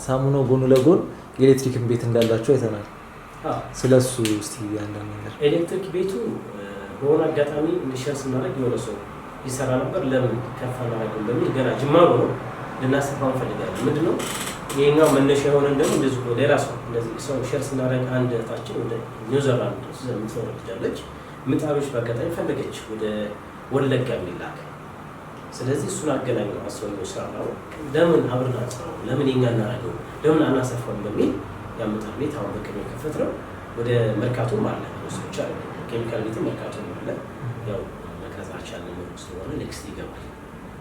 ሳሙናው ጎኑ ለጎን ኤሌክትሪክ ቤት እንዳላችሁ አይተናል። ስለሱ እስቲ አንዳንድ ነገር ኤሌክትሪክ ቤቱ በሆነ አጋጣሚ ሼር ስናደርግ የሆነ ሰው ይሰራ ነበር። ለምን ከፍ አናደርግም በሚል ገና ጅማሮ ነው ልናስፋው እንፈልጋለን። ምንድነው የኛው መነሻ የሆነ ደግሞ እንደዚህ ሌላ ሰው እንደዚህ ሰው ሼር ስናደርግ አንድ እህታችን ወደ ኒውዚላንድ ስለምትወርጃለች ምጣዶች በአጋጣሚ ፈለገች ወደ ወለጋ የሚላክ። ስለዚህ እሱን አገናኝ ነው አሰውየው ሰራው። ለምን አብረን አንሰራው ለምን የኛ እናደርገው ለምን አናሰፋውም በሚል ያምጣል ቤት አሁን በቅርብ ከፈት ነው። ወደ መርካቶም አለ ወስቻ ኬሚካል ቤት መርካቶም አለ። ያው መከዛቻን ነው ስለሆነ ኔክስት ይገባል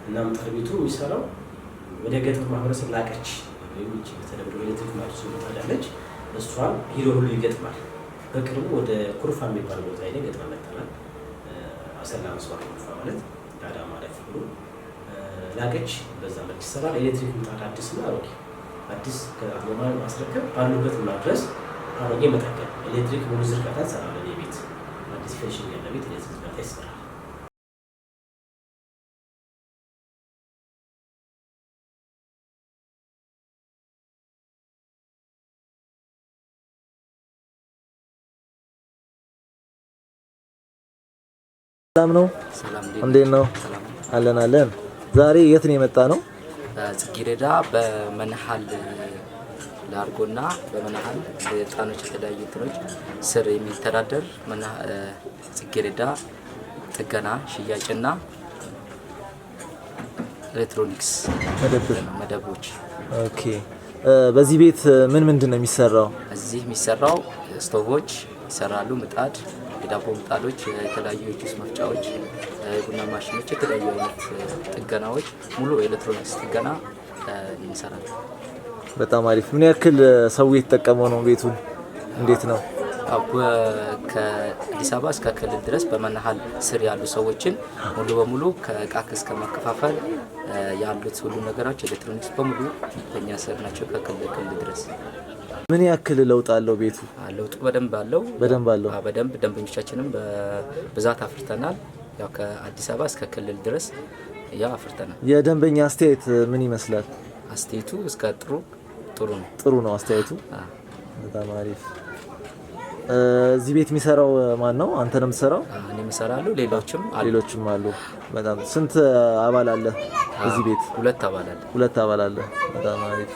እና ምጣድ ቤቱ የሚሰራው ወደ ገጠር ማህበረሰብ ላቀች ወይም እቺ በተለምዶ ኤሌክትሪክ ማውስ ታዳለች። እሷን ሂዶ ሁሉ ይገጥማል። በቅርቡ ወደ ኩርፋ የሚባል ቦታ ላይ ገጥማ መጣናል። አሰላ መስዋዕት ኩርፋ ማለት አዳማ ላይ ፍሉ ላቀች። በዛ መልክ ይሰራል። ኤሌክትሪክ ምጣድ አዲስ ነው አሮጌ አዲስ ከአማን ማስረከብ ባሉበት ማድረስ አሮጌ መጠቀም ኤሌክትሪክ ሙሉ ዝርጋታ ሰራለ የቤት አዲስ ፌሽን ያለ ቤት ኤሌክትሪክ ዝርጋታ ይሰራል። ሰላም ነው። እንዴት ነው? አለን። ዛሬ የት ነው የመጣ ነው? ጽጌረዳ በመናሃል ላርጎና በመናሃል ጣኖች የተለያዩ እንትኖች ስር የሚተዳደር ጽጌረዳ ጥገና ሽያጭና ኤሌክትሮኒክስ መደቦች። ኦኬ። በዚህ ቤት ምንድን ነው የሚሰራው? እዚህ የሚሰራው ስቶቮች ይሰራሉ፣ ምጣድ፣ የዳቦ ምጣዶች፣ የተለያዩ የጁስ መፍጫዎች፣ ቡና ማሽኖች፣ የተለያዩ አይነት ጥገናዎች ሙሉ ኤሌክትሮኒክስ ጥገና እንሰራለን። በጣም አሪፍ። ምን ያክል ሰው የተጠቀመው ነው ቤቱን? እንዴት ነው? ከአዲስ አበባ እስከ ክልል ድረስ በመናሃል ስር ያሉ ሰዎችን ሙሉ በሙሉ ከእቃ እስከ ማከፋፈል ያሉት ሁሉ ነገሮች ኤሌክትሮኒክስ በሙሉ በእኛ ስር ናቸው። ከክልል ድረስ ምን ያክል ለውጥ አለው ቤቱ? ለውጡ በደንብ አለው። በደንብ ደንበኞቻችንም በብዛት አፍርተናል። ያው ከአዲስ አበባ እስከ ክልል ድረስ ያው አፍርተናል። የደንበኛ አስተያየት ምን ይመስላል? አስተያየቱ እስከ ጥሩ ነው አስተያየቱ። በጣም አሪፍ። እዚህ ቤት የሚሰራው ማን ነው? አንተ ነው የምትሰራው? እኔ እሰራለሁ። ሌሎችም አሉ። በጣም ስንት አባል አለ እዚህ ቤት? 2 አባል አለ። በጣም አሪፍ።